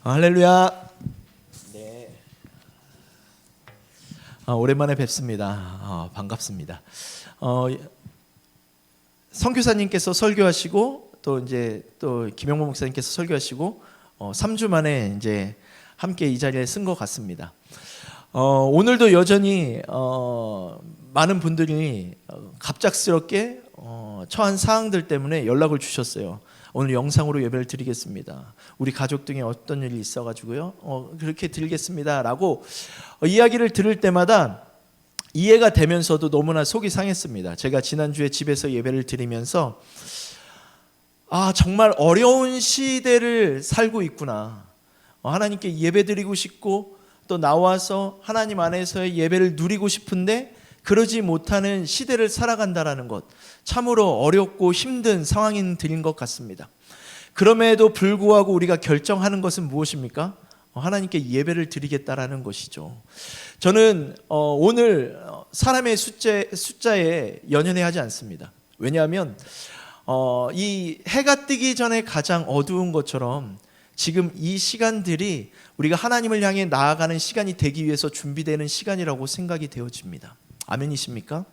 할렐루야. 네. 오랜만에 뵙습니다. 반갑습니다. 선교사님께서 설교하시고 또 김영모 목사님께서 설교하시고 3주 만에 이제 함께 이 자리에 쓴 것 같습니다. 오늘도 여전히 많은 분들이 갑작스럽게 처한 사항들 때문에 연락을 주셨어요. 오늘 영상으로 예배를 드리겠습니다. 우리 가족 중에 어떤 일이 있어가지고요. 그렇게 드리겠습니다.라고 이야기를 들을 때마다 이해가 되면서도 너무나 속이 상했습니다. 제가 지난주에 집에서 예배를 드리면서 정말 어려운 시대를 살고 있구나. 하나님께 예배드리고 싶고 또 나와서 하나님 안에서의 예배를 누리고 싶은데 그러지 못하는 시대를 살아간다라는 것, 참으로 어렵고 힘든 상황인 들인 것 같습니다. 그럼에도 불구하고 우리가 결정하는 것은 무엇입니까? 하나님께 예배를 드리겠다라는 것이죠. 저는 오늘 사람의 숫자에 연연해하지 않습니다. 왜냐하면 이 해가 뜨기 전에 가장 어두운 것처럼 지금 이 시간들이 우리가 하나님을 향해 나아가는 시간이 되기 위해서 준비되는 시간이라고 생각이 되어집니다. 아멘이십니까?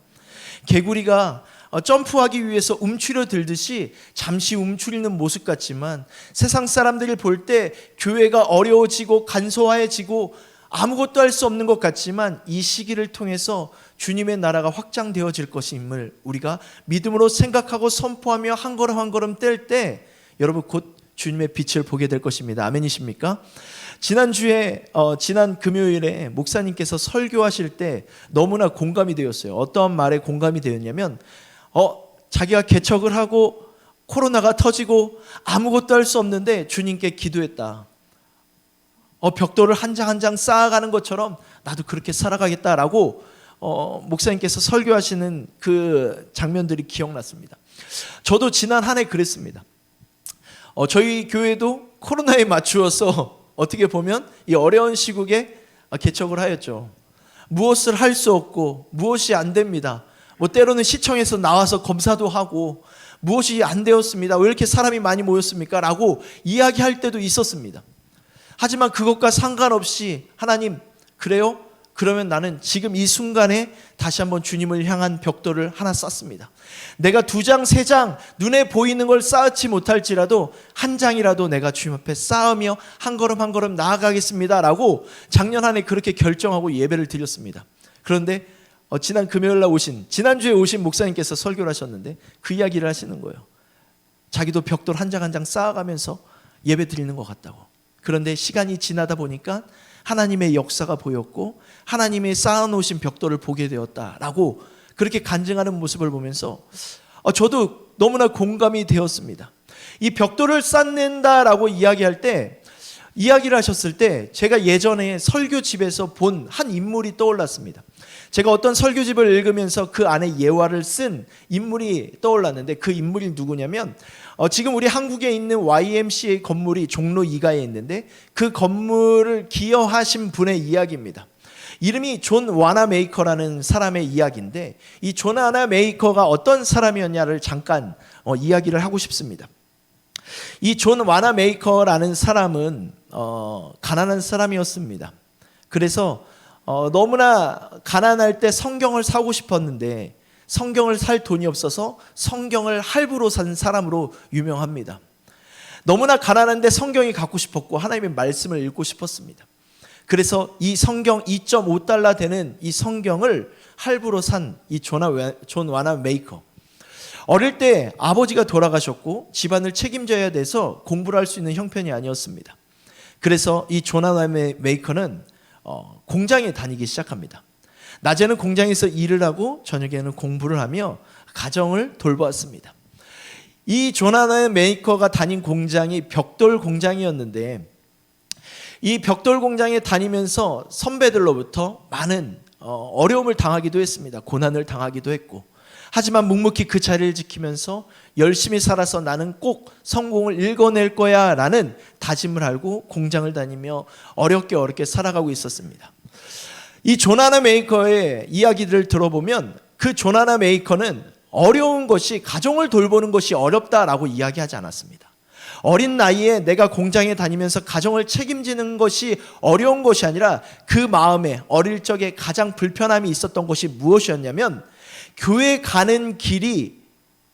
개구리가 점프하기 위해서 움츠려 들듯이 잠시 움츠리는 모습 같지만 세상 사람들이 볼 때 교회가 어려워지고 간소화해지고 아무것도 할 수 없는 것 같지만 이 시기를 통해서 주님의 나라가 확장되어질 것임을 우리가 믿음으로 생각하고 선포하며 한 걸음 한 걸음 뗄 때 여러분 곧 주님의 빛을 보게 될 것입니다. 아멘이십니까? 지난 금요일에 목사님께서 설교하실 때 너무나 공감이 되었어요. 어떠한 말에 공감이 되었냐면 자기가 개척을 하고 코로나가 터지고 아무것도 할 수 없는데 주님께 기도했다. 벽돌을 한 장 한 장 쌓아가는 것처럼 나도 그렇게 살아가겠다라고 목사님께서 설교하시는 그 장면들이 기억났습니다. 저도 지난 한 해 그랬습니다. 저희 교회도 코로나에 맞추어서 어떻게 보면 이 어려운 시국에 개척을 하였죠. 무엇을 할 수 없고 무엇이 안 됩니다. 때로는 시청에서 나와서 검사도 하고 무엇이 안 되었습니다. 왜 이렇게 사람이 많이 모였습니까? 라고 이야기할 때도 있었습니다. 하지만 그것과 상관없이 하나님 그래요? 그러면 나는 지금 이 순간에 다시 한번 주님을 향한 벽돌을 하나 쌓습니다. 내가 2장, 3장 눈에 보이는 걸 쌓지 못할지라도 한 장이라도 내가 주님 앞에 쌓으며 한 걸음 한 걸음 나아가겠습니다 라고 작년 한 해 그렇게 결정하고 예배를 드렸습니다. 그런데 지난 금요일날 지난주에 오신 목사님께서 설교를 하셨는데 그 이야기를 하시는 거예요. 자기도 벽돌 한 장 한 장 쌓아가면서 예배 드리는 것 같다고. 그런데 시간이 지나다 보니까 하나님의 역사가 보였고 하나님의 쌓아놓으신 벽돌을 보게 되었다라고 그렇게 간증하는 모습을 보면서 저도 너무나 공감이 되었습니다. 이 벽돌을 쌓는다라고 이야기를 하셨을 때 제가 예전에 설교집에서 본 한 인물이 떠올랐습니다. 제가 어떤 설교집을 읽으면서 그 안에 예화를 쓴 인물이 떠올랐는데 그 인물이 누구냐면 지금 우리 한국에 있는 YMCA 건물이 종로 2가에 있는데 그 건물을 기여하신 분의 이야기입니다. 이름이 존 와나메이커라는 사람의 이야기인데 이 존 와나메이커가 어떤 사람이었냐를 잠깐 이야기를 하고 싶습니다. 이 존 와나메이커라는 사람은 가난한 사람이었습니다. 그래서 너무나 가난할 때 성경을 사고 싶었는데 성경을 살 돈이 없어서 성경을 할부로 산 사람으로 유명합니다. 너무나 가난한데 성경이 갖고 싶었고 하나님의 말씀을 읽고 싶었습니다. 그래서 이 성경 2.5달러 되는 이 성경을 할부로 산 이 존 와나메이커. 어릴 때 아버지가 돌아가셨고 집안을 책임져야 돼서 공부를 할 수 있는 형편이 아니었습니다. 그래서 이 존 와나메이커는 공장에 다니기 시작합니다. 낮에는 공장에서 일을 하고 저녁에는 공부를 하며 가정을 돌보았습니다. 이 존 와나메이커가 다닌 공장이 벽돌 공장이었는데 이 벽돌 공장에 다니면서 선배들로부터 많은 어려움을 당하기도 했습니다. 고난을 당하기도 했고 하지만 묵묵히 그 자리를 지키면서 열심히 살아서 나는 꼭 성공을 읽어낼 거야 라는 다짐을 하고 공장을 다니며 어렵게 살아가고 있었습니다. 이 존 와나메이커의 이야기들을 들어보면 그 존 와나메이커는 어려운 것이 가정을 돌보는 것이 어렵다라고 이야기하지 않았습니다. 어린 나이에 내가 공장에 다니면서 가정을 책임지는 것이 어려운 것이 아니라 그 마음에 어릴 적에 가장 불편함이 있었던 것이 무엇이었냐면 교회 가는 길이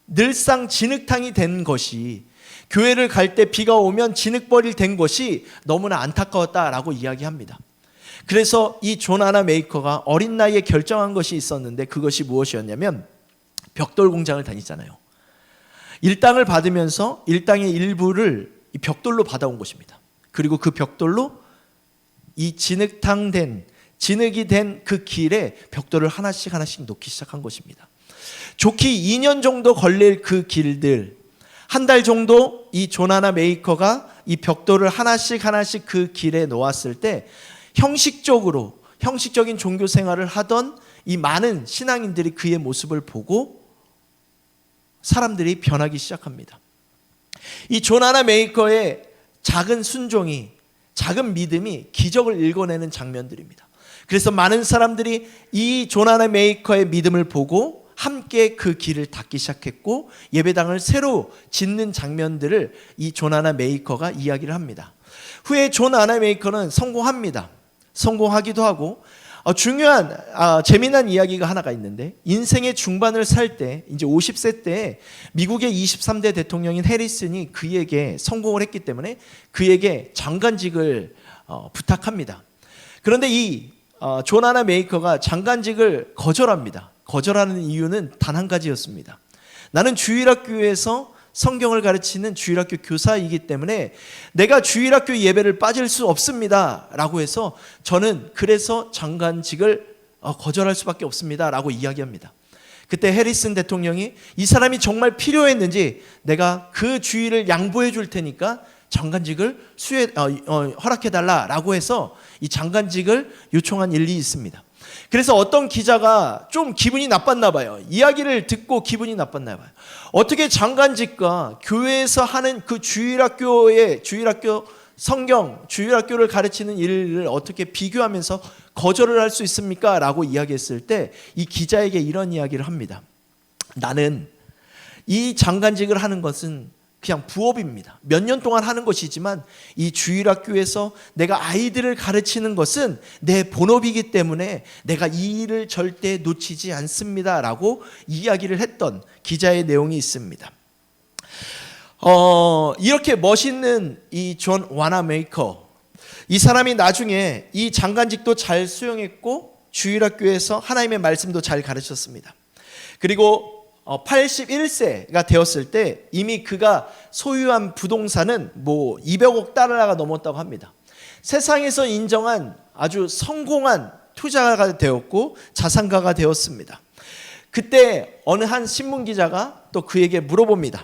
늘상 진흙탕이 된 것이, 교회를 갈 때 비가 오면 진흙벌이 된 것이 너무나 안타까웠다라고 이야기합니다. 그래서 이 존 하나 메이커가 어린 나이에 결정한 것이 있었는데 그것이 무엇이었냐면 벽돌 공장을 다니잖아요. 일당을 받으면서 일당의 일부를 이 벽돌로 받아온 것입니다. 그리고 그 벽돌로 이 진흙이 된 그 길에 벽돌을 하나씩 놓기 시작한 것입니다. 좋기 2년 정도 걸릴 그 길들, 한 달 정도 이 존 하나 메이커가 이 벽돌을 하나씩 그 길에 놓았을 때 형식적인 종교 생활을 하던 이 많은 신앙인들이 그의 모습을 보고 사람들이 변하기 시작합니다. 이 존 하나 메이커의 작은 순종이, 작은 믿음이 기적을 일궈내는 장면들입니다. 그래서 많은 사람들이 이 존 하나 메이커의 믿음을 보고 함께 그 길을 닦기 시작했고 예배당을 새로 짓는 장면들을 이 존 하나 메이커가 이야기를 합니다. 후에 존 하나 메이커는 성공하기도 하고 중요한 재미난 이야기가 하나가 있는데, 인생의 중반을 살 때 이제 50세 때 미국의 23대 대통령인 해리슨이 그에게 성공을 했기 때문에 그에게 장관직을 부탁합니다. 그런데 이 존 하나 메이커가 장관직을 거절합니다. 거절하는 이유는 단 한 가지였습니다. 나는 주일학교에서 성경을 가르치는 주일학교 교사이기 때문에 내가 주일학교 예배를 빠질 수 없습니다 라고 해서 저는 그래서 장관직을 거절할 수밖에 없습니다 라고 이야기합니다. 그때 해리슨 대통령이 이 사람이 정말 필요했는지 내가 그 주일을 양보해 줄 테니까 장관직을 허락해달라라고 해서 이 장관직을 요청한 일이 있습니다. 그래서 어떤 기자가 좀 기분이 나빴나 봐요. 이야기를 듣고 기분이 나빴나 봐요. 어떻게 장관직과 교회에서 하는 그 주일학교를 가르치는 일을 어떻게 비교하면서 거절을 할 수 있습니까? 라고 이야기했을 때 이 기자에게 이런 이야기를 합니다. 나는 이 장관직을 하는 것은 그냥 부업입니다. 몇 년 동안 하는 것이지만 이 주일학교에서 내가 아이들을 가르치는 것은 내 본업이기 때문에 내가 이 일을 절대 놓치지 않습니다 라고 이야기를 했던 기자의 내용이 있습니다. 이렇게 멋있는 이 존 하나 메이커, 이 사람이 나중에 이 장관직도 잘 수용했고 주일학교에서 하나님의 말씀도 잘 가르쳤습니다. 그리고 81세가 되었을 때 이미 그가 소유한 부동산은 200억 달러가 넘었다고 합니다. 세상에서 인정한 아주 성공한 투자가 되었고 자산가가 되었습니다. 그때 어느 한 신문기자가 또 그에게 물어봅니다.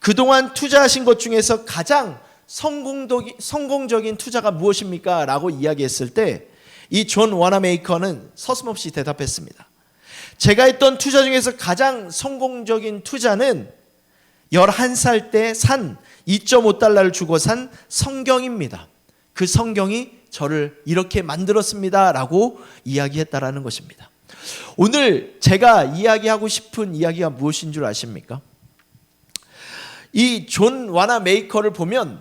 그동안 투자하신 것 중에서 가장 성공적인 투자가 무엇입니까? 라고 이야기했을 때 이 존 하나 메이커는 서슴없이 대답했습니다. 제가 했던 투자 중에서 가장 성공적인 투자는 11살 때 산 2.5달러를 주고 산 성경입니다. 그 성경이 저를 이렇게 만들었습니다 라고 이야기했다라는 것입니다. 오늘 제가 이야기하고 싶은 이야기가 무엇인 줄 아십니까? 이 존 하나 메이커를 보면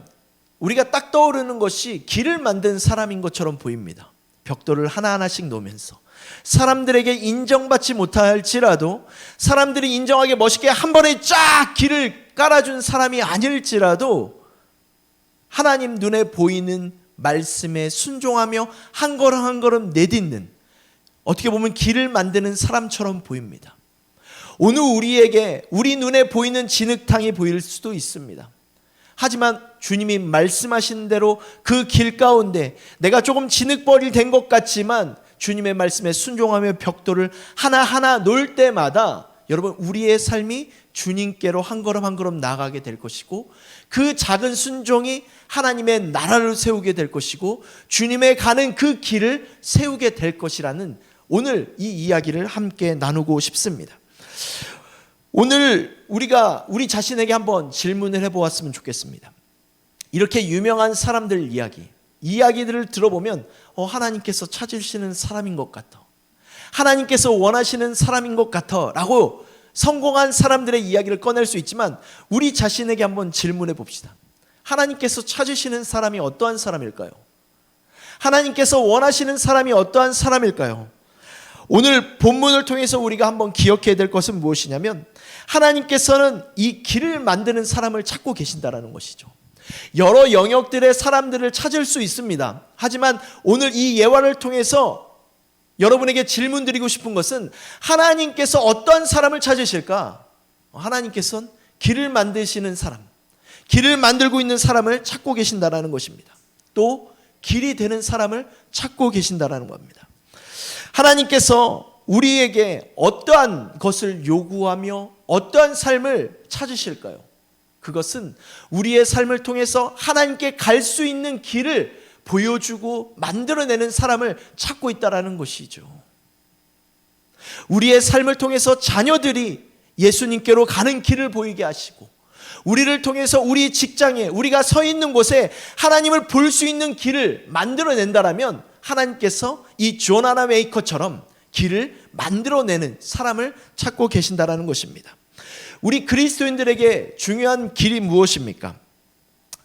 우리가 딱 떠오르는 것이 길을 만든 사람인 것처럼 보입니다. 벽돌을 하나하나씩 놓으면서 사람들에게 인정받지 못할지라도, 사람들이 인정하게 멋있게 한 번에 쫙 길을 깔아준 사람이 아닐지라도 하나님 눈에 보이는 말씀에 순종하며 한 걸음 한 걸음 내딛는, 어떻게 보면 길을 만드는 사람처럼 보입니다. 오늘 우리 눈에 보이는 진흙탕이 보일 수도 있습니다. 하지만 주님이 말씀하신 대로 그 길 가운데 내가 조금 진흙벌이 된 것 같지만 주님의 말씀에 순종하며 벽돌을 하나하나 놓을 때마다 여러분 우리의 삶이 주님께로 한 걸음 한 걸음 나아가게 될 것이고, 그 작은 순종이 하나님의 나라를 세우게 될 것이고 주님의 가는 그 길을 세우게 될 것이라는 오늘 이 이야기를 함께 나누고 싶습니다. 오늘 우리가 우리 자신에게 한번 질문을 해보았으면 좋겠습니다. 이렇게 유명한 사람들 이야기들을 들어보면 하나님께서 찾으시는 사람인 것 같아, 하나님께서 원하시는 사람인 것 같아 라고 성공한 사람들의 이야기를 꺼낼 수 있지만 우리 자신에게 한번 질문해 봅시다. 하나님께서 찾으시는 사람이 어떠한 사람일까요? 하나님께서 원하시는 사람이 어떠한 사람일까요? 오늘 본문을 통해서 우리가 한번 기억해야 될 것은 무엇이냐면 하나님께서는 이 길을 만드는 사람을 찾고 계신다는 것이죠. 여러 영역들의 사람들을 찾을 수 있습니다. 하지만 오늘 이 예화를 통해서 여러분에게 질문 드리고 싶은 것은 하나님께서 어떤 사람을 찾으실까? 하나님께서는 길을 만드시는 사람, 길을 만들고 있는 사람을 찾고 계신다는 것입니다. 또 길이 되는 사람을 찾고 계신다는 겁니다. 하나님께서 우리에게 어떠한 것을 요구하며 어떠한 삶을 찾으실까요? 그것은 우리의 삶을 통해서 하나님께 갈 수 있는 길을 보여주고 만들어내는 사람을 찾고 있다는 것이죠. 우리의 삶을 통해서 자녀들이 예수님께로 가는 길을 보이게 하시고 우리를 통해서 우리 직장에 우리가 서 있는 곳에 하나님을 볼 수 있는 길을 만들어낸다면 하나님께서 이 조나나 메이커처럼 길을 만들어내는 사람을 찾고 계신다는 것입니다. 우리 그리스도인들에게 중요한 길이 무엇입니까?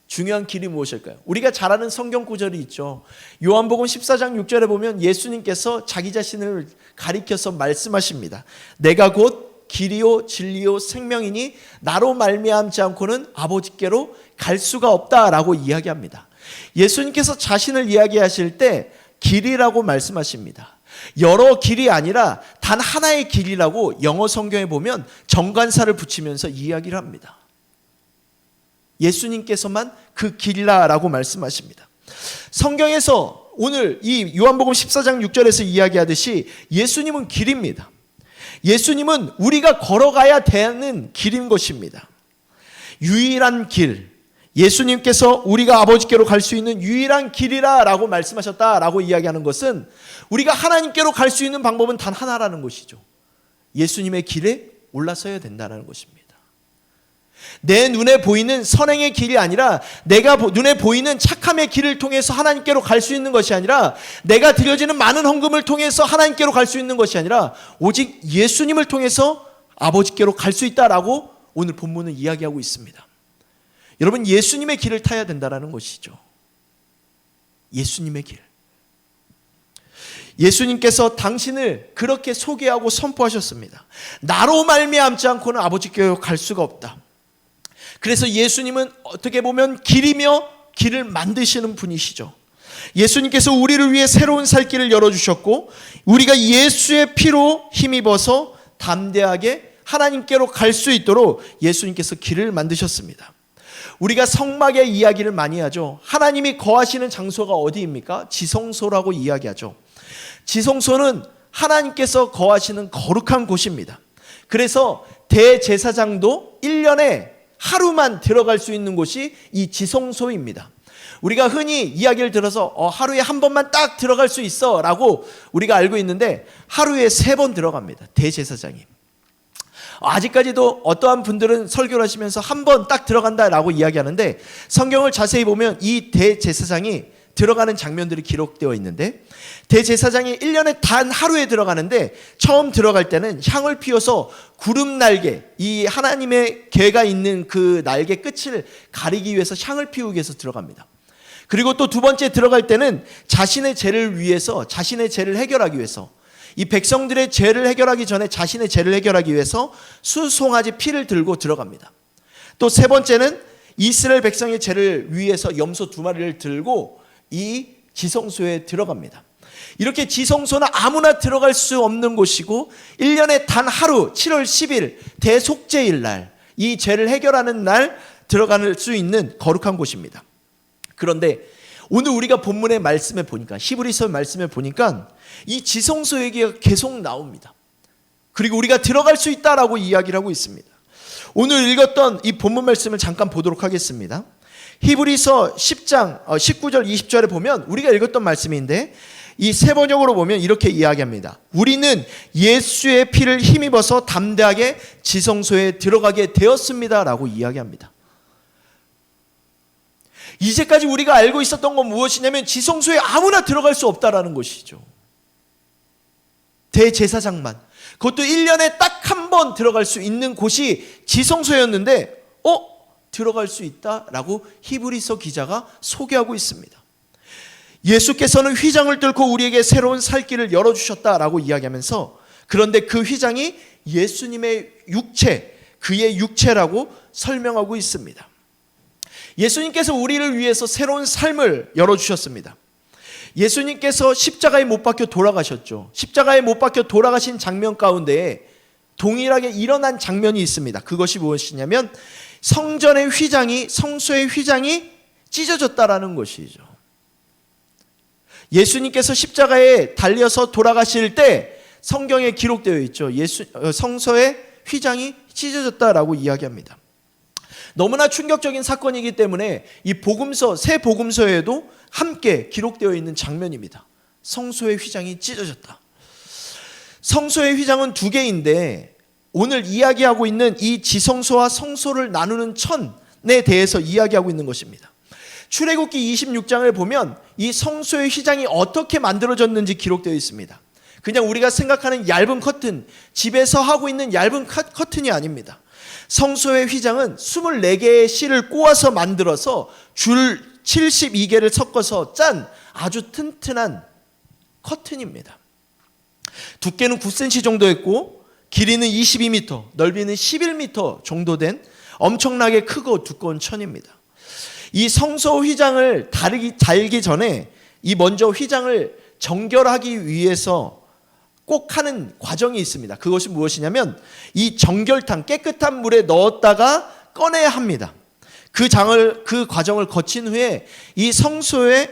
중요한 길이 무엇일까요? 우리가 잘 아는 성경 구절이 있죠. 요한복음 14장 6절에 보면 예수님께서 자기 자신을 가리켜서 말씀하십니다. 내가 곧 길이요 진리요 생명이니 나로 말미암지 않고는 아버지께로 갈 수가 없다라고 이야기합니다. 예수님께서 자신을 이야기하실 때 길이라고 말씀하십니다. 여러 길이 아니라 단 하나의 길이라고 영어 성경에 보면 정관사를 붙이면서 이야기를 합니다. 예수님께서만 그 길이라고 말씀하십니다. 성경에서 오늘 이 요한복음 14장 6절에서 이야기하듯이 예수님은 길입니다. 예수님은 우리가 걸어가야 되는 길인 것입니다. 유일한 길, 예수님께서 우리가 아버지께로 갈 수 있는 유일한 길이라고 말씀하셨다라고 이야기하는 것은 우리가 하나님께로 갈 수 있는 방법은 단 하나라는 것이죠. 예수님의 길에 올라서야 된다는 것입니다. 내 눈에 보이는 선행의 길이 아니라 내가 눈에 보이는 착함의 길을 통해서 하나님께로 갈 수 있는 것이 아니라 내가 드려지는 많은 헌금을 통해서 하나님께로 갈 수 있는 것이 아니라 오직 예수님을 통해서 아버지께로 갈 수 있다라고 오늘 본문은 이야기하고 있습니다. 여러분, 예수님의 길을 타야 된다는 것이죠. 예수님의 길. 예수님께서 당신을 그렇게 소개하고 선포하셨습니다. 나로 말미암지 않고는 아버지께로 갈 수가 없다. 그래서 예수님은 어떻게 보면 길이며 길을 만드시는 분이시죠. 예수님께서 우리를 위해 새로운 살 길을 열어주셨고 우리가 예수의 피로 힘입어서 담대하게 하나님께로 갈 수 있도록 예수님께서 길을 만드셨습니다. 우리가 성막의 이야기를 많이 하죠. 하나님이 거하시는 장소가 어디입니까? 지성소라고 이야기하죠. 지성소는 하나님께서 거하시는 거룩한 곳입니다. 그래서 대제사장도 1년에 하루만 들어갈 수 있는 곳이 이 지성소입니다. 우리가 흔히 이야기를 들어서 하루에 한 번만 딱 들어갈 수 있어 라고 우리가 알고 있는데 하루에 3번 들어갑니다. 대제사장이. 아직까지도 어떠한 분들은 설교를 하시면서 한 번 딱 들어간다라고 이야기하는데 성경을 자세히 보면 이 대제사장이 들어가는 장면들이 기록되어 있는데 대제사장이 1년에 단 하루에 들어가는데 처음 들어갈 때는 향을 피워서 구름 날개, 이 하나님의 괴가 있는 그 날개 끝을 가리기 위해서 향을 피우기 위해서 들어갑니다. 그리고 또 두 번째 들어갈 때는 자신의 죄를 위해서 자신의 죄를 해결하기 위해서 이 백성들의 죄를 해결하기 전에 자신의 죄를 해결하기 위해서 수송아지 피를 들고 들어갑니다. 또 세 번째는 이스라엘 백성의 죄를 위해서 염소 2마리를 들고 이 지성소에 들어갑니다. 이렇게 지성소는 아무나 들어갈 수 없는 곳이고 1년에 단 하루 7월 10일 대속죄일 날 이 죄를 해결하는 날 들어갈 수 있는 거룩한 곳입니다. 그런데 오늘 우리가 본문의 말씀에 보니까 히브리서 말씀에 보니까 이 지성소 얘기가 계속 나옵니다. 그리고 우리가 들어갈 수 있다라고 이야기를 하고 있습니다. 오늘 읽었던 이 본문 말씀을 잠깐 보도록 하겠습니다. 히브리서 10장 19절 20절에 보면 우리가 읽었던 말씀인데 이 세 번역으로 보면 이렇게 이야기합니다. 우리는 예수의 피를 힘입어서 담대하게 지성소에 들어가게 되었습니다 라고 이야기합니다. 이제까지 우리가 알고 있었던 건 무엇이냐면 지성소에 아무나 들어갈 수 없다라는 것이죠. 대제사장만, 그것도 1년에 딱 한 번 들어갈 수 있는 곳이 지성소였는데 들어갈 수 있다라고 히브리서 기자가 소개하고 있습니다. 예수께서는 휘장을 뚫고 우리에게 새로운 살 길을 열어주셨다라고 이야기하면서, 그런데 그 휘장이 예수님의 육체, 그의 육체라고 설명하고 있습니다. 예수님께서 우리를 위해서 새로운 삶을 열어주셨습니다. 예수님께서 십자가에 못 박혀 돌아가셨죠. 십자가에 못 박혀 돌아가신 장면 가운데에 동일하게 일어난 장면이 있습니다. 그것이 무엇이냐면 성전의 휘장이, 성소의 휘장이 찢어졌다라는 것이죠. 예수님께서 십자가에 달려서 돌아가실 때 성경에 기록되어 있죠. 성소의 휘장이 찢어졌다라고 이야기합니다. 너무나 충격적인 사건이기 때문에 이 복음서, 새 복음서에도 함께 기록되어 있는 장면입니다. 성소의 휘장이 찢어졌다. 성소의 휘장은 두 개인데 오늘 이야기하고 있는 이 지성소와 성소를 나누는 천에 대해서 이야기하고 있는 것입니다. 출애굽기 26장을 보면 이 성소의 휘장이 어떻게 만들어졌는지 기록되어 있습니다. 그냥 우리가 생각하는 얇은 커튼, 집에서 하고 있는 얇은 커튼이 아닙니다. 성소의 휘장은 24개의 실을 꼬아서 만들어서 줄 72개를 섞어서 짠 아주 튼튼한 커튼입니다. 두께는 9cm 정도였고 길이는 22m, 넓이는 11m 정도 된 엄청나게 크고 두꺼운 천입니다. 이 성소 휘장을 달기 전에 이 먼저 휘장을 정결하기 위해서 꼭 하는 과정이 있습니다. 그것이 무엇이냐면 이 정결탕, 깨끗한 물에 넣었다가 꺼내야 합니다. 그 과정을 거친 후에 이 성소에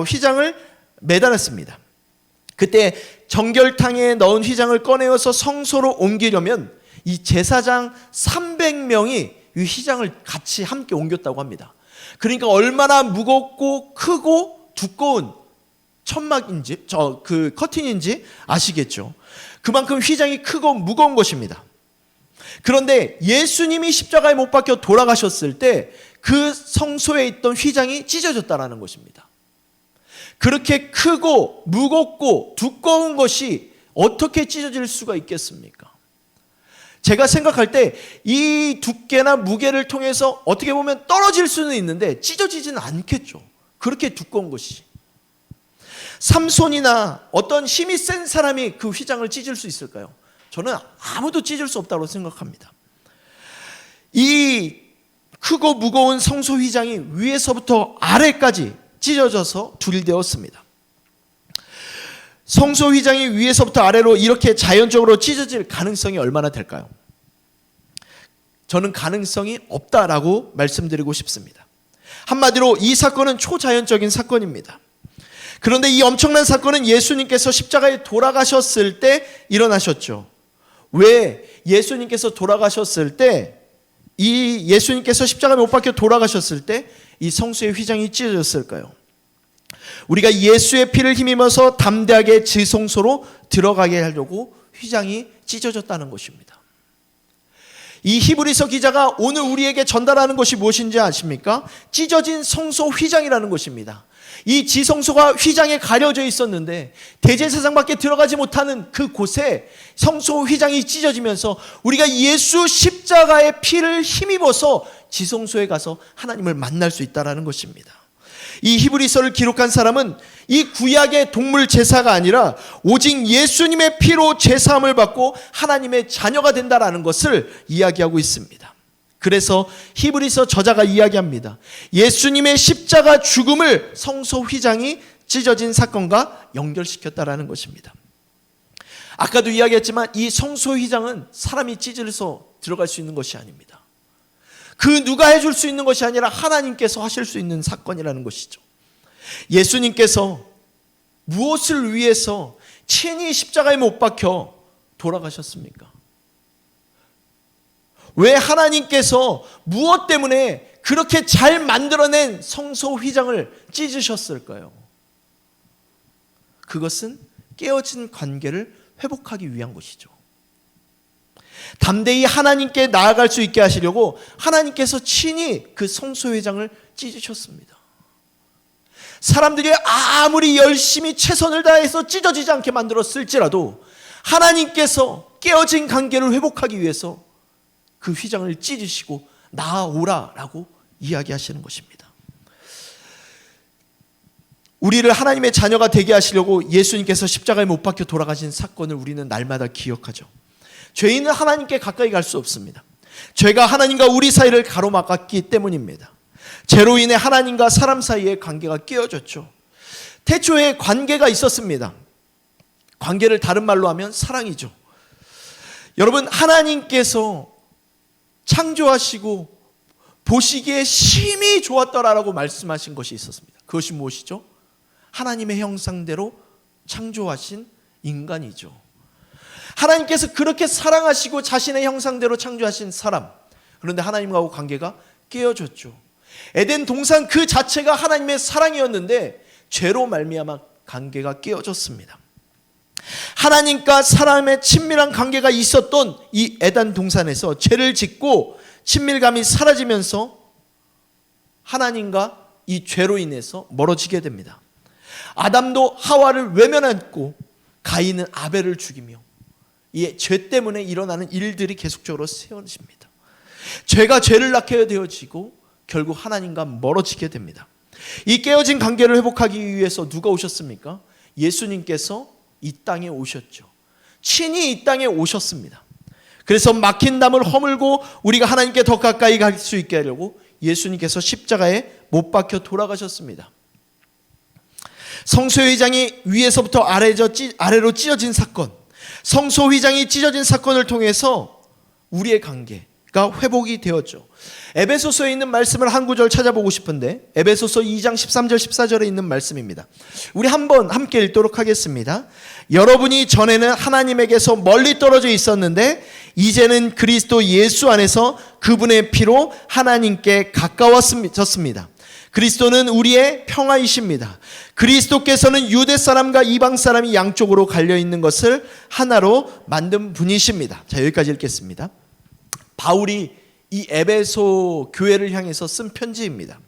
휘장을 매달았습니다. 그때 정결탕에 넣은 휘장을 꺼내어서 성소로 옮기려면 이 제사장 300명이 이 휘장을 같이 함께 옮겼다고 합니다. 그러니까 얼마나 무겁고 크고 두꺼운 천막인지, 그 커튼인지 아시겠죠? 그만큼 휘장이 크고 무거운 것입니다. 그런데 예수님이 십자가에 못 박혀 돌아가셨을 때 그 성소에 있던 휘장이 찢어졌다는 것입니다. 그렇게 크고 무겁고 두꺼운 것이 어떻게 찢어질 수가 있겠습니까? 제가 생각할 때 이 두께나 무게를 통해서 어떻게 보면 떨어질 수는 있는데 찢어지지는 않겠죠. 그렇게 두꺼운 것이. 삼손이나 어떤 힘이 센 사람이 그 휘장을 찢을 수 있을까요? 저는 아무도 찢을 수 없다고 생각합니다. 이 크고 무거운 성소 휘장이 위에서부터 아래까지 찢어져서 둘되었습니다. 성소 휘장이 위에서부터 아래로 이렇게 자연적으로 찢어질 가능성이 얼마나 될까요? 저는 가능성이 없다라고 말씀드리고 싶습니다. 한마디로 이 사건은 초자연적인 사건입니다. 그런데 이 엄청난 사건은 예수님께서 십자가에 돌아가셨을 때 일어나셨죠. 왜 예수님께서 돌아가셨을 때, 예수님께서 십자가에 못 박혀 돌아가셨을 때 이 성소의 휘장이 찢어졌을까요? 우리가 예수의 피를 힘입어서 담대하게 지성소로 들어가게 하려고 휘장이 찢어졌다는 것입니다. 이 히브리서 기자가 오늘 우리에게 전달하는 것이 무엇인지 아십니까? 찢어진 성소 휘장이라는 것입니다. 이 지성소가 휘장에 가려져 있었는데 대제사장밖에 들어가지 못하는 그 곳에 성소 휘장이 찢어지면서 우리가 예수 십자가의 피를 힘입어서 지성소에 가서 하나님을 만날 수 있다는 것입니다. 이 히브리서를 기록한 사람은 이 구약의 동물 제사가 아니라 오직 예수님의 피로 제사함을 받고 하나님의 자녀가 된다는 것을 이야기하고 있습니다. 그래서 히브리서 저자가 이야기합니다. 예수님의 십자가 죽음을 성소 휘장이 찢어진 사건과 연결시켰다는 것입니다. 아까도 이야기했지만 이 성소 휘장은 사람이 찢어서 들어갈 수 있는 것이 아닙니다. 그 누가 해줄 수 있는 것이 아니라 하나님께서 하실 수 있는 사건이라는 것이죠. 예수님께서 무엇을 위해서 친히 십자가에 못 박혀 돌아가셨습니까? 왜 하나님께서 무엇 때문에 그렇게 잘 만들어낸 성소 휘장을 찢으셨을까요? 그것은 깨어진 관계를 회복하기 위한 것이죠. 담대히 하나님께 나아갈 수 있게 하시려고 하나님께서 친히 그 성소 휘장을 찢으셨습니다. 사람들이 아무리 열심히 최선을 다해서 찢어지지 않게 만들었을지라도 하나님께서 깨어진 관계를 회복하기 위해서 그 휘장을 찢으시고 나아오라라고 이야기하시는 것입니다. 우리를 하나님의 자녀가 되게 하시려고 예수님께서 십자가에 못 박혀 돌아가신 사건을 우리는 날마다 기억하죠. 죄인은 하나님께 가까이 갈 수 없습니다. 죄가 하나님과 우리 사이를 가로막았기 때문입니다. 죄로 인해 하나님과 사람 사이의 관계가 깨어졌죠. 태초에 관계가 있었습니다. 관계를 다른 말로 하면 사랑이죠. 여러분, 하나님께서 창조하시고 보시기에 심히 좋았더라라고 말씀하신 것이 있었습니다. 그것이 무엇이죠? 하나님의 형상대로 창조하신 인간이죠. 하나님께서 그렇게 사랑하시고 자신의 형상대로 창조하신 사람, 그런데 하나님과의 관계가 깨어졌죠. 에덴 동산 그 자체가 하나님의 사랑이었는데 죄로 말미암아 관계가 깨어졌습니다. 하나님과 사람의 친밀한 관계가 있었던 이 에덴 동산에서 죄를 짓고 친밀감이 사라지면서 하나님과 이 죄로 인해서 멀어지게 됩니다. 아담도 하와를 외면했고 가인은 아벨을 죽이며 이 죄 때문에 일어나는 일들이 계속적으로 세워집니다. 죄가 죄를 낳게 되어지고 결국 하나님과 멀어지게 됩니다. 이 깨어진 관계를 회복하기 위해서 누가 오셨습니까? 예수님께서 이 땅에 오셨죠. 친히 이 땅에 오셨습니다. 그래서 막힌 담을 허물고 우리가 하나님께 더 가까이 갈 수 있게 하려고 예수님께서 십자가에 못 박혀 돌아가셨습니다. 성소회장이 위에서부터 아래로 찢어진 사건, 성소회장이 찢어진 사건을 통해서 우리의 관계가 회복이 되었죠. 에베소서에 있는 말씀을 한 구절 찾아보고 싶은데 에베소서 2장 13절 14절에 있는 말씀입니다. 우리 한번 함께 읽도록 하겠습니다. 여러분이 전에는 하나님에게서 멀리 떨어져 있었는데 이제는 그리스도 예수 안에서 그분의 피로 하나님께 가까워졌습니다. 그리스도는 우리의 평화이십니다. 그리스도께서는 유대 사람과 이방 사람이 양쪽으로 갈려있는 것을 하나로 만든 분이십니다. 자, 여기까지 읽겠습니다. 바울이 이 에베소 교회를 향해서 쓴 편지입니다.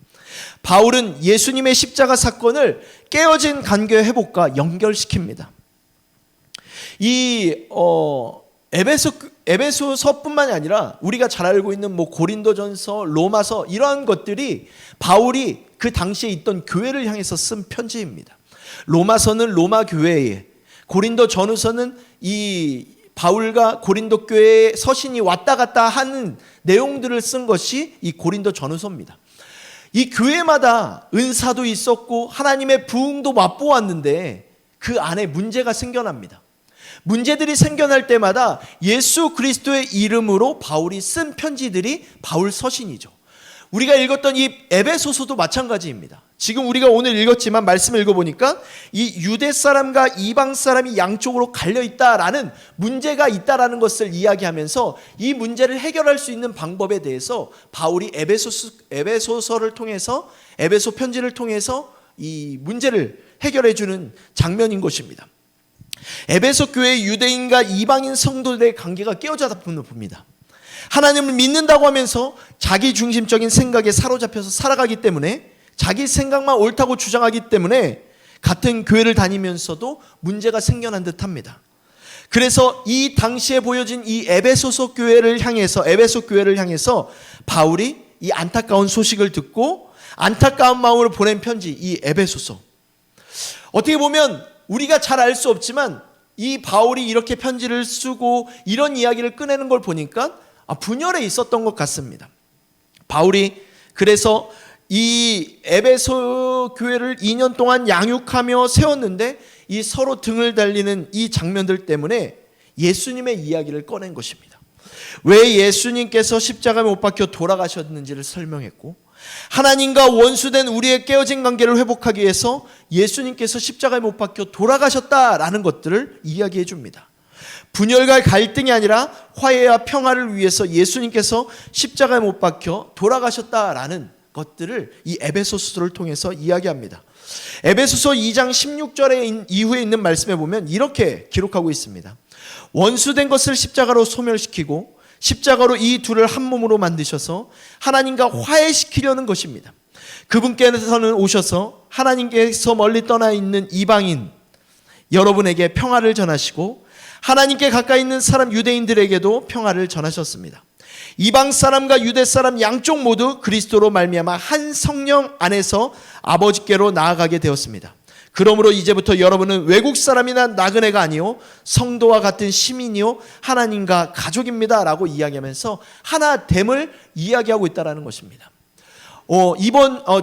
바울은 예수님의 십자가 사건을 깨어진 관계 회복과 연결시킵니다. 이 에베소서뿐만이 아니라 우리가 잘 알고 있는 고린도전서, 로마서 이러한 것들이 바울이 그 당시에 있던 교회를 향해서 쓴 편지입니다. 로마서는 로마 교회에, 고린도 전후서는 이 바울과 고린도 교회의 서신이 왔다 갔다 하는 내용들을 쓴 것이 이 고린도 전후서입니다. 이 교회마다 은사도 있었고 하나님의 부흥도 맛보았는데 그 안에 문제가 생겨납니다. 문제들이 생겨날 때마다 예수 그리스도의 이름으로 바울이 쓴 편지들이 바울 서신이죠. 우리가 읽었던 이 에베소서도 마찬가지입니다. 지금 우리가 오늘 읽었지만 말씀을 읽어보니까 이 유대 사람과 이방 사람이 양쪽으로 갈려있다라는 문제가 있다라는 것을 이야기하면서 이 문제를 해결할 수 있는 방법에 대해서 바울이 에베소서를 통해서, 에베소 편지를 통해서 이 문제를 해결해주는 장면인 것입니다. 에베소 교회의 유대인과 이방인 성도들의 관계가 깨어졌다 봅니다. 하나님을 믿는다고 하면서 자기 중심적인 생각에 사로잡혀서 살아가기 때문에, 자기 생각만 옳다고 주장하기 때문에 같은 교회를 다니면서도 문제가 생겨난 듯합니다. 그래서 이 당시에 보여진 이 에베소 교회를 향해서 바울이 이 안타까운 소식을 듣고 안타까운 마음으로 보낸 편지, 이 에베소서. 어떻게 보면 우리가 잘 알 수 없지만 이 바울이 이렇게 편지를 쓰고 이런 이야기를 꺼내는 걸 보니까 분열에 있었던 것 같습니다. 바울이 그래서 이 에베소 교회를 2년 동안 양육하며 세웠는데 이 서로 등을 달리는 이 장면들 때문에 예수님의 이야기를 꺼낸 것입니다. 왜 예수님께서 십자가에 못 박혀 돌아가셨는지를 설명했고, 하나님과 원수된 우리의 깨어진 관계를 회복하기 위해서 예수님께서 십자가에 못 박혀 돌아가셨다라는 것들을 이야기해 줍니다. 분열과 갈등이 아니라 화해와 평화를 위해서 예수님께서 십자가에 못 박혀 돌아가셨다라는 것들을 이 에베소서를 통해서 이야기합니다. 에베소서 2장 16절에 이후에 있는 말씀에 보면 이렇게 기록하고 있습니다. 원수된 것을 십자가로 소멸시키고 십자가로 이 둘을 한 몸으로 만드셔서 하나님과 화해시키려는 것입니다. 그분께서는 오셔서 하나님께서 멀리 떠나 있는 이방인 여러분에게 평화를 전하시고 하나님께 가까이 있는 사람 유대인들에게도 평화를 전하셨습니다. 이방 사람과 유대 사람 양쪽 모두 그리스도로 말미암아 한 성령 안에서 아버지께로 나아가게 되었습니다. 그러므로 이제부터 여러분은 외국 사람이나 나그네가 아니요 성도와 같은 시민이요 하나님과 가족입니다 라고 이야기하면서 하나됨을 이야기하고 있다는 것입니다.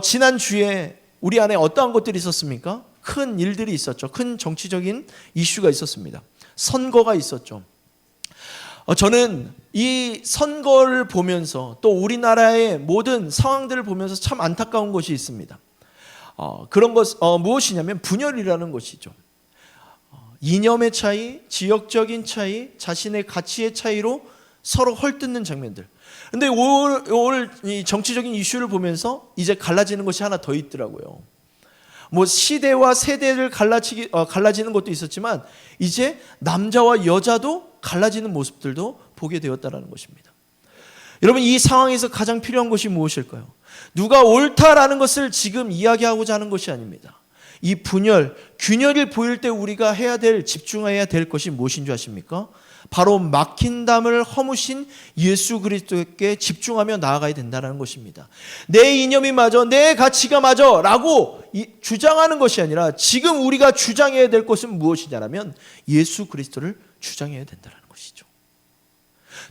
지난주에 우리 안에 어떠한 것들이 있었습니까? 큰 일들이 있었죠. 큰 정치적인 이슈가 있었습니다. 선거가 있었죠. 저는 이 선거를 보면서 또 우리나라의 모든 상황들을 보면서 참 안타까운 것이 있습니다. 그런 것 무엇이냐면 분열이라는 것이죠. 이념의 차이, 지역적인 차이, 자신의 가치의 차이로 서로 헐뜯는 장면들. 근데 올 이 정치적인 이슈를 보면서 이제 갈라지는 것이 하나 더 있더라고요. 뭐 시대와 세대를 갈라지는 것도 있었지만 이제 남자와 여자도 갈라지는 모습들도 보게 되었다는 것입니다. 여러분, 이 상황에서 가장 필요한 것이 무엇일까요? 누가 옳다라는 것을 지금 이야기하고자 하는 것이 아닙니다. 이 분열, 균열이 보일 때 우리가 집중해야 될 것이 무엇인 줄 아십니까? 바로 막힌 담을 허무신 예수 그리스도께 집중하며 나아가야 된다는 것입니다. 내 이념이 맞아, 내 가치가 맞아 라고 주장하는 것이 아니라 지금 우리가 주장해야 될 것은 무엇이냐면 예수 그리스도를 주장해야 된다는 것이죠.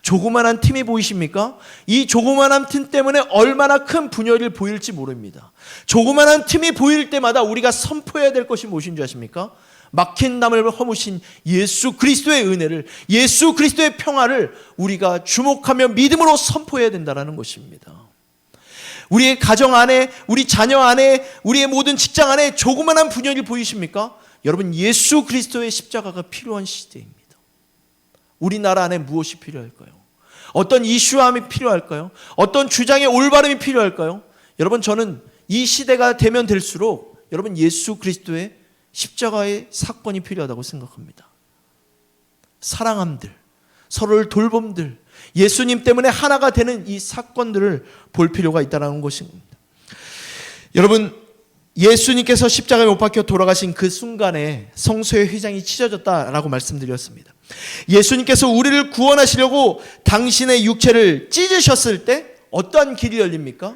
조그만한 틈이 보이십니까? 이 조그만한 틈 때문에 얼마나 큰 분열이 보일지 모릅니다. 조그만한 틈이 보일 때마다 우리가 선포해야 될 것이 무엇인 줄 아십니까? 막힌 담을 허무신 예수 그리스도의 은혜를, 예수 그리스도의 평화를 우리가 주목하며 믿음으로 선포해야 된다는 것입니다. 우리의 가정 안에, 우리 자녀 안에, 우리의 모든 직장 안에 조그만한 분열이 보이십니까? 여러분, 예수 그리스도의 십자가가 필요한 시대입니다. 우리나라 안에 무엇이 필요할까요? 어떤 이슈함이 필요할까요? 어떤 주장의 올바름이 필요할까요? 여러분, 저는 이 시대가 되면 될수록 여러분 예수 그리스도의 십자가의 사건이 필요하다고 생각합니다. 사랑함들, 서로를 돌봄들, 예수님 때문에 하나가 되는 이 사건들을 볼 필요가 있다는 것입니다. 여러분, 예수님께서 십자가에 못 박혀 돌아가신 그 순간에 성소의 휘장이 찢어졌다라고 말씀드렸습니다. 예수님께서 우리를 구원하시려고 당신의 육체를 찢으셨을 때 어떠한 길이 열립니까?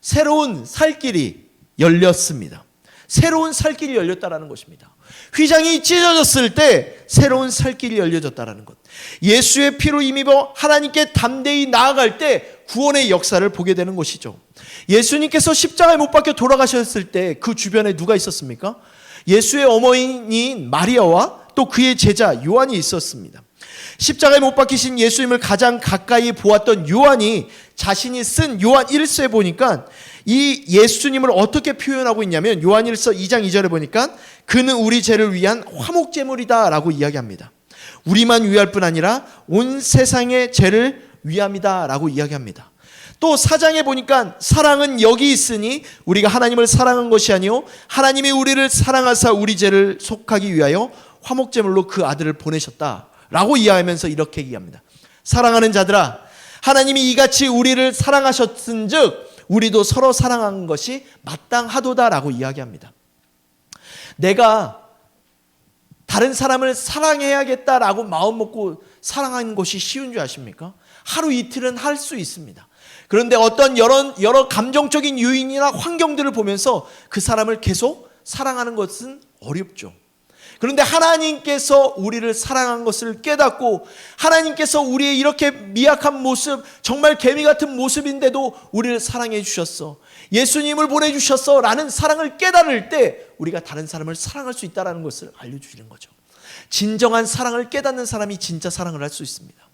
새로운 살 길이 열렸습니다. 새로운 살 길이 열렸다는 것입니다. 휘장이 찢어졌을 때 새로운 살 길이 열려졌다는 것. 예수의 피로 힘입어 하나님께 담대히 나아갈 때 구원의 역사를 보게 되는 것이죠. 예수님께서 십자가에 못 박혀 돌아가셨을 때 그 주변에 누가 있었습니까? 예수의 어머니인 마리아와 또 그의 제자 요한이 있었습니다. 십자가에 못 박히신 예수님을 가장 가까이 보았던 요한이 자신이 쓴 요한 1서에 보니까 이 예수님을 어떻게 표현하고 있냐면 요한 1서 2장 2절에 보니까 그는 우리 죄를 위한 화목제물이다 라고 이야기합니다. 우리만 위할 뿐 아니라 온 세상의 죄를 위함이다 라고 이야기합니다. 또 4장에 보니까 사랑은 여기 있으니 우리가 하나님을 사랑한 것이 아니요 하나님이 우리를 사랑하사 우리 죄를 속하기 위하여 화목제물로 그 아들을 보내셨다라고 이야기하면서 이렇게 얘기합니다. 사랑하는 자들아, 하나님이 이같이 우리를 사랑하셨은즉 우리도 서로 사랑한 것이 마땅하도다라고 이야기합니다. 내가 다른 사람을 사랑해야겠다라고 마음 먹고 사랑하는 것이 쉬운 줄 아십니까? 하루 이틀은 할 수 있습니다. 그런데 어떤 여러 감정적인 요인이나 환경들을 보면서 그 사람을 계속 사랑하는 것은 어렵죠. 그런데 하나님께서 우리를 사랑한 것을 깨닫고 하나님께서 우리의 이렇게 미약한 모습, 정말 개미 같은 모습인데도 우리를 사랑해 주셨어, 예수님을 보내주셨어 라는 사랑을 깨달을 때 우리가 다른 사람을 사랑할 수 있다는 것을 알려주시는 거죠. 진정한 사랑을 깨닫는 사람이 진짜 사랑을 할 수 있습니다.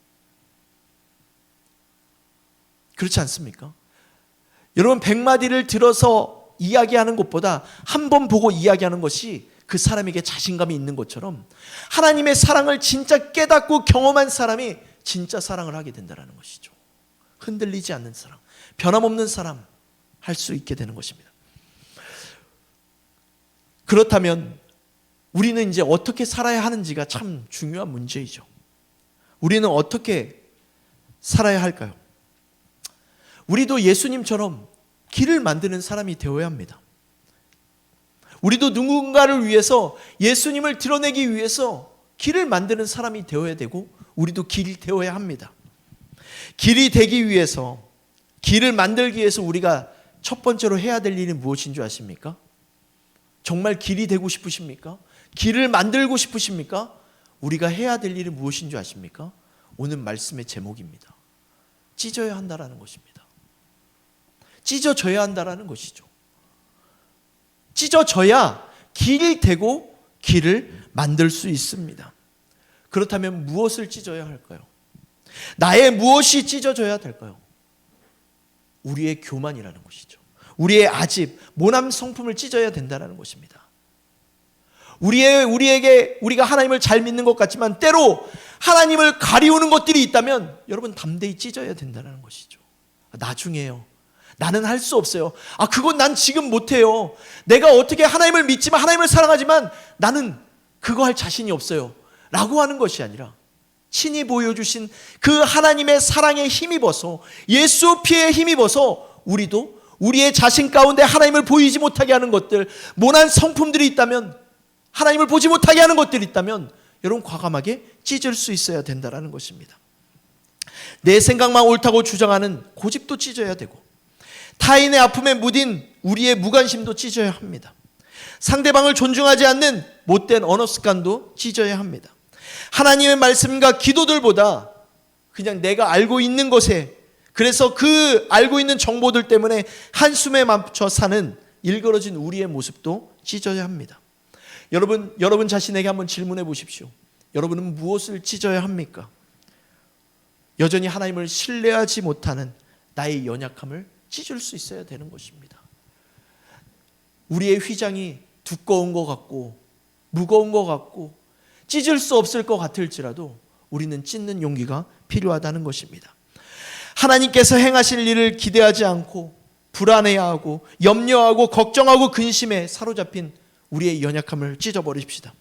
그렇지 않습니까? 여러분, 100마디를 들어서 이야기하는 것보다 한 번 보고 이야기하는 것이 그 사람에게 자신감이 있는 것처럼 하나님의 사랑을 진짜 깨닫고 경험한 사람이 진짜 사랑을 하게 된다는 것이죠. 흔들리지 않는 사람, 변함없는 사람 할 수 있게 되는 것입니다. 그렇다면 우리는 이제 어떻게 살아야 하는지가 참 중요한 문제이죠. 우리는 어떻게 살아야 할까요? 우리도 예수님처럼 길을 만드는 사람이 되어야 합니다. 우리도 누군가를 위해서, 예수님을 드러내기 위해서 길을 만드는 사람이 되어야 되고 우리도 길이 되어야 합니다. 길이 되기 위해서, 길을 만들기 위해서 우리가 첫 번째로 해야 될 일이 무엇인 줄 아십니까? 정말 길이 되고 싶으십니까? 길을 만들고 싶으십니까? 우리가 해야 될 일이 무엇인 줄 아십니까? 오늘 말씀의 제목입니다. 찢어야 한다라는 것입니다. 찢어져야 한다라는 것이죠. 찢어져야 길이 되고 길을 만들 수 있습니다. 그렇다면 무엇을 찢어야 할까요? 나의 무엇이 찢어져야 될까요? 우리의 교만이라는 것이죠. 우리의 아집, 모남 성품을 찢어야 된다는 것입니다. 우리가 하나님을 잘 믿는 것 같지만 때로 하나님을 가리우는 것들이 있다면 여러분 담대히 찢어야 된다는 것이죠. 나중에요. 나는 할 수 없어요. 그건 난 지금 못해요. 내가 어떻게 하나님을 믿지만 하나님을 사랑하지만 나는 그거 할 자신이 없어요. 라고 하는 것이 아니라 친히 보여주신 그 하나님의 사랑에 힘입어서, 예수 피에 힘입어서 우리도 우리의 자신 가운데 하나님을 보이지 못하게 하는 것들, 모난 성품들이 있다면, 하나님을 보지 못하게 하는 것들이 있다면 여러분 과감하게 찢을 수 있어야 된다는 것입니다. 내 생각만 옳다고 주장하는 고집도 찢어야 되고, 타인의 아픔에 무딘 우리의 무관심도 찢어야 합니다. 상대방을 존중하지 않는 못된 언어 습관도 찢어야 합니다. 하나님의 말씀과 기도들보다 그냥 내가 알고 있는 것에, 그래서 그 알고 있는 정보들 때문에 한숨에 맞춰 사는 일그러진 우리의 모습도 찢어야 합니다. 여러분 자신에게 한번 질문해 보십시오. 여러분은 무엇을 찢어야 합니까? 여전히 하나님을 신뢰하지 못하는 나의 연약함을 찢을 수 있어야 되는 것입니다. 우리의 휘장이 두꺼운 것 같고 무거운 것 같고 찢을 수 없을 것 같을지라도 우리는 찢는 용기가 필요하다는 것입니다. 하나님께서 행하실 일을 기대하지 않고 불안해하고 염려하고 걱정하고 근심에 사로잡힌 우리의 연약함을 찢어버립시다.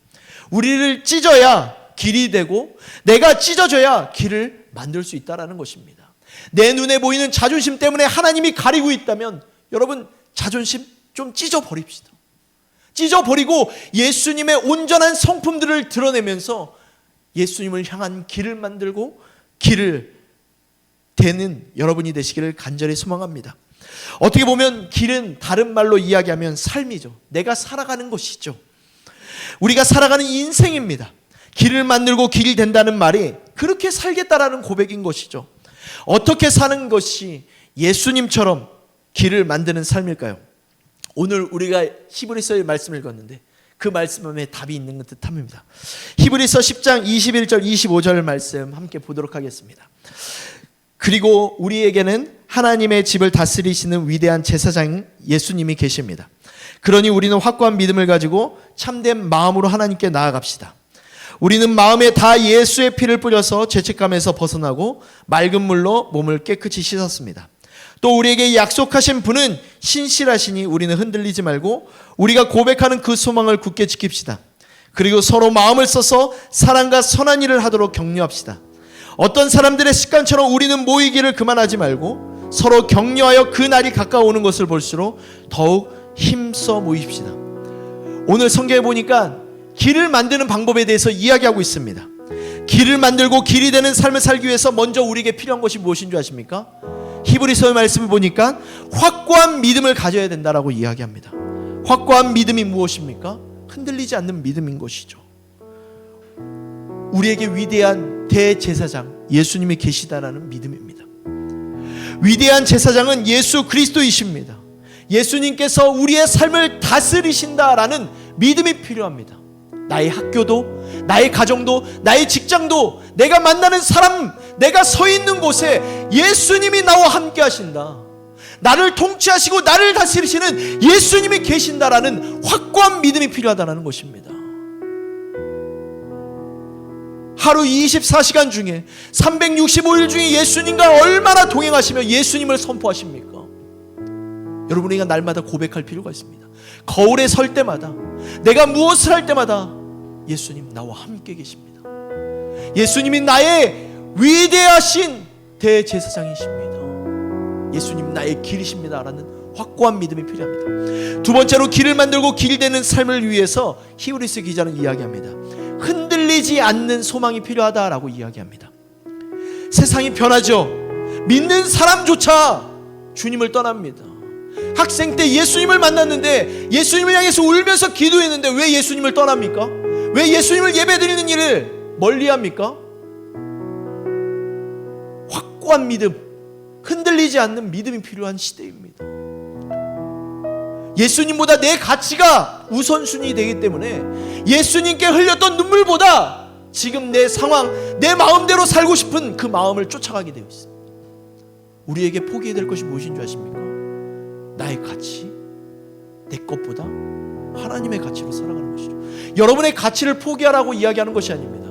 우리를 찢어야 길이 되고 내가 찢어져야 길을 만들 수 있다는 것입니다. 내 눈에 보이는 자존심 때문에 하나님이 가리고 있다면 여러분 자존심 좀 찢어버립시다. 찢어버리고 예수님의 온전한 성품들을 드러내면서 예수님을 향한 길을 만들고 길을 되는 여러분이 되시기를 간절히 소망합니다. 어떻게 보면 길은 다른 말로 이야기하면 삶이죠. 내가 살아가는 것이죠. 우리가 살아가는 인생입니다. 길을 만들고 길이 된다는 말이 그렇게 살겠다라는 고백인 것이죠. 어떻게 사는 것이 예수님처럼 길을 만드는 삶일까요? 오늘 우리가 히브리서의 말씀을 읽었는데 그 말씀에 답이 있는 듯합니다. 히브리서 10장 21절 25절 말씀 함께 보도록 하겠습니다. 그리고 우리에게는 하나님의 집을 다스리시는 위대한 제사장 예수님이 계십니다. 그러니 우리는 확고한 믿음을 가지고 참된 마음으로 하나님께 나아갑시다. 우리는 마음에 다 예수의 피를 뿌려서 죄책감에서 벗어나고 맑은 물로 몸을 깨끗이 씻었습니다. 또 우리에게 약속하신 분은 신실하시니 우리는 흔들리지 말고 우리가 고백하는 그 소망을 굳게 지킵시다. 그리고 서로 마음을 써서 사랑과 선한 일을 하도록 격려합시다. 어떤 사람들의 습관처럼 우리는 모이기를 그만하지 말고 서로 격려하여 그 날이 가까워오는 것을 볼수록 더욱 힘써 모입시다. 오늘 성경에 보니까 길을 만드는 방법에 대해서 이야기하고 있습니다. 길을 만들고 길이 되는 삶을 살기 위해서 먼저 우리에게 필요한 것이 무엇인 줄 아십니까? 히브리서의 말씀을 보니까 확고한 믿음을 가져야 된다라고 이야기합니다. 확고한 믿음이 무엇입니까? 흔들리지 않는 믿음인 것이죠. 우리에게 위대한 대제사장 예수님이 계시다라는 믿음입니다. 위대한 제사장은 예수 그리스도이십니다. 예수님께서 우리의 삶을 다스리신다라는 믿음이 필요합니다. 나의 학교도, 나의 가정도, 나의 직장도, 내가 만나는 사람, 내가 서 있는 곳에 예수님이 나와 함께 하신다. 나를 통치하시고 나를 다스리시는 예수님이 계신다라는 확고한 믿음이 필요하다는 것입니다. 하루 24시간 중에 365일 중에 예수님과 얼마나 동행하시며 예수님을 선포하십니까? 여러분, 우리가 날마다 고백할 필요가 있습니다. 거울에 설 때마다, 내가 무엇을 할 때마다 예수님 나와 함께 계십니다. 예수님이 나의 위대하신 대제사장이십니다. 예수님 나의 길이십니다 라는 확고한 믿음이 필요합니다. 두 번째로 길을 만들고 길 되는 삶을 위해서 히브리서 기자는 이야기합니다. 흔들리지 않는 소망이 필요하다라고 이야기합니다. 세상이 변하죠. 믿는 사람조차 주님을 떠납니다. 학생 때 예수님을 만났는데 예수님을 향해서 울면서 기도했는데 왜 예수님을 떠납니까? 왜 예수님을 예배드리는 일을 멀리합니까? 확고한 믿음, 흔들리지 않는 믿음이 필요한 시대입니다. 예수님보다 내 가치가 우선순위 되기 때문에 예수님께 흘렸던 눈물보다 지금 내 상황, 내 마음대로 살고 싶은 그 마음을 쫓아가게 되어 있습니다. 우리에게 포기해야 될 것이 무엇인 줄 아십니까? 나의 가치, 내 것보다 하나님의 가치로 살아가는 것이죠. 여러분의 가치를 포기하라고 이야기하는 것이 아닙니다.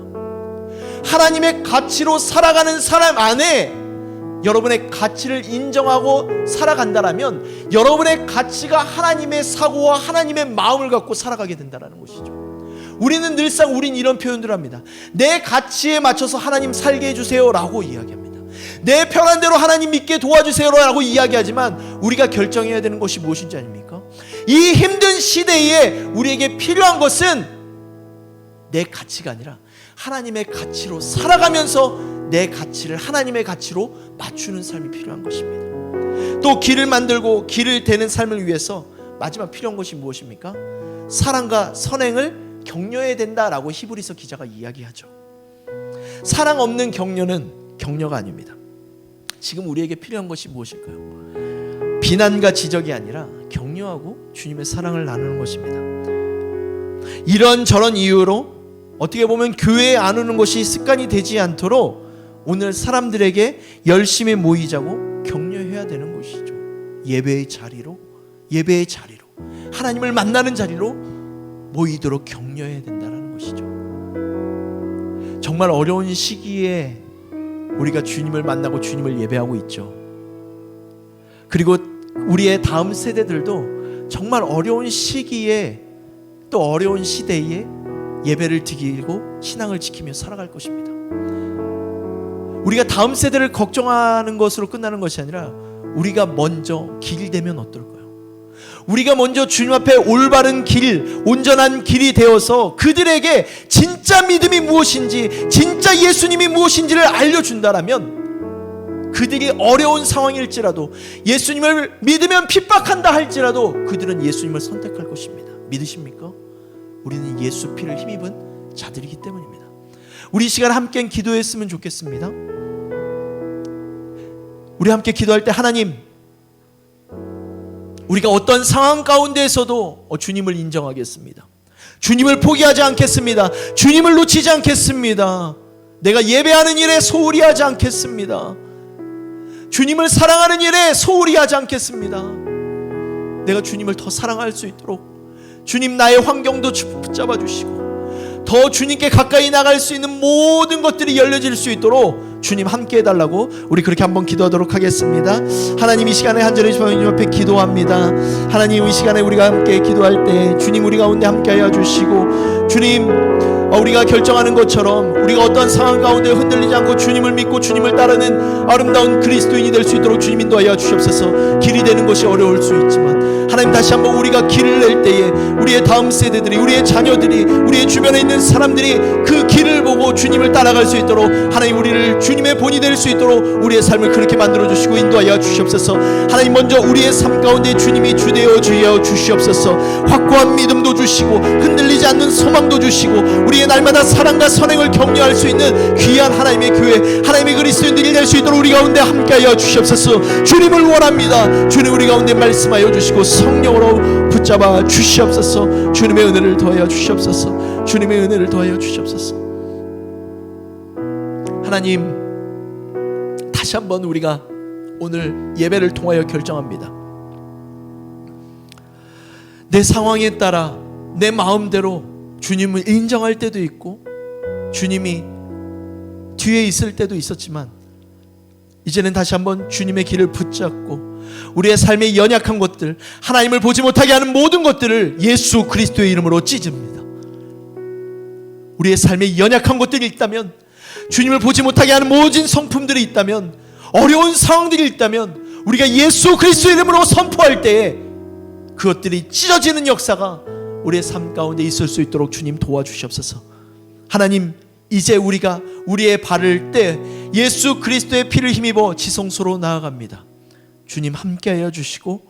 하나님의 가치로 살아가는 사람 안에 여러분의 가치를 인정하고 살아간다라면 여러분의 가치가 하나님의 사고와 하나님의 마음을 갖고 살아가게 된다는 것이죠. 우리는 늘상 이런 표현들을 합니다. 내 가치에 맞춰서 하나님 살게 해주세요 라고 이야기합니다. 내 편한 대로 하나님 믿게 도와주세요 라고 이야기하지만 우리가 결정해야 되는 것이 무엇인지 아닙니까? 이 힘든 시대에 우리에게 필요한 것은 내 가치가 아니라 하나님의 가치로 살아가면서 내 가치를 하나님의 가치로 맞추는 삶이 필요한 것입니다. 또 길을 만들고 길을 대는 삶을 위해서 마지막 필요한 것이 무엇입니까? 사랑과 선행을 격려해야 된다라고 히브리서 기자가 이야기하죠. 사랑 없는 격려는 격려가 아닙니다. 지금 우리에게 필요한 것이 무엇일까요? 비난과 지적이 아니라 격려하고 주님의 사랑을 나누는 것입니다. 이런저런 이유로 어떻게 보면 교회에 안 오는 것이 습관이 되지 않도록 오늘 사람들에게 열심히 모이자고 격려해야 되는 것이죠. 예배의 자리로 하나님을 만나는 자리로 모이도록 격려해야 된다는 것이죠. 정말 어려운 시기에 우리가 주님을 만나고 주님을 예배하고 있죠. 그리고 우리의 다음 세대들도 정말 어려운 시기에 또 어려운 시대에 예배를 드리고 신앙을 지키며 살아갈 것입니다. 우리가 다음 세대를 걱정하는 것으로 끝나는 것이 아니라 우리가 먼저 길이 되면 어떨까요? 우리가 먼저 주님 앞에 올바른 길, 온전한 길이 되어서 그들에게 진짜 믿음이 무엇인지, 진짜 예수님이 무엇인지를 알려준다라면 그들이 어려운 상황일지라도 예수님을 믿으면 핍박한다 할지라도 그들은 예수님을 선택할 것입니다. 믿으십니까? 우리는 예수 피를 힘입은 자들이기 때문입니다. 우리 시간 함께 기도했으면 좋겠습니다. 우리 함께 기도할 때 하나님, 우리가 어떤 상황 가운데에서도 주님을 인정하겠습니다. 주님을 포기하지 않겠습니다. 주님을 놓치지 않겠습니다. 내가 예배하는 일에 소홀히 하지 않겠습니다. 주님을 사랑하는 일에 소홀히 하지 않겠습니다. 내가 주님을 더 사랑할 수 있도록 주님 나의 환경도 붙잡아 주시고 더 주님께 가까이 나갈 수 있는 모든 것들이 열려질 수 있도록 주님 함께 해달라고 우리 그렇게 한번 기도하도록 하겠습니다. 하나님, 이 시간에 한절의 주님 앞에 기도합니다. 하나님, 이 시간에 우리가 함께 기도할 때 주님 우리 가운데 함께 하여 주시고 주님 우리가 결정하는 것처럼 우리가 어떤 상황 가운데 흔들리지 않고 주님을 믿고 주님을 따르는 아름다운 그리스도인이 될 수 있도록 주님 인도하여 주시옵소서. 길이 되는 것이 어려울 수 있지만 하나님, 다시 한번 우리가 길을 낼 때에 우리의 다음 세대들이, 우리의 자녀들이, 우리의 주변에 있는 사람들이 그 길을 보고 주님을 따라갈 수 있도록 하나님, 우리를 주님의 본이 될 수 있도록 우리의 삶을 그렇게 만들어 주시고 인도하여 주시옵소서. 하나님, 먼저 우리의 삶 가운데 주님이 주되어 주시옵소서. 확고한 믿음도 주시고 흔들리지 않는 소망도 주시고 우리의 날마다 사랑과 선행을 격려할 수 있는 귀한 하나님의 교회, 하나님의 그리스도인들이 될 수 있도록 우리 가운데 함께하여 주시옵소서. 주님을 원합니다. 주님 우리 가운데 말씀하여 주시고 성령으로 붙잡아 주시옵소서. 주님의 은혜를 더하여 주시옵소서. 주님의 은혜를 더하여 주시옵소서. 하나님, 다시 한번 우리가 오늘 예배를 통하여 결정합니다. 내 상황에 따라 내 마음대로 주님을 인정할 때도 있고 주님이 뒤에 있을 때도 있었지만 이제는 다시 한번 주님의 길을 붙잡고 우리의 삶의 연약한 것들, 하나님을 보지 못하게 하는 모든 것들을 예수 그리스도의 이름으로 찢습니다. 우리의 삶의 연약한 것들이 있다면, 주님을 보지 못하게 하는 모든 성품들이 있다면, 어려운 상황들이 있다면 우리가 예수 그리스도의 이름으로 선포할 때에 그것들이 찢어지는 역사가 우리의 삶 가운데 있을 수 있도록 주님 도와주시옵소서. 하나님, 이제 우리가 우리의 발을 떼 예수 그리스도의 피를 힘입어 지성소로 나아갑니다. 주님 함께하여 주시고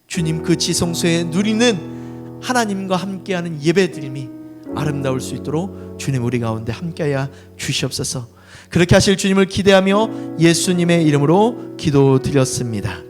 주님 그 지성소에 누리는 하나님과 함께하는 예배드림이 아름다울 수 있도록 주님 우리 가운데 함께하여 주시옵소서. 그렇게 하실 주님을 기대하며 예수님의 이름으로 기도드렸습니다.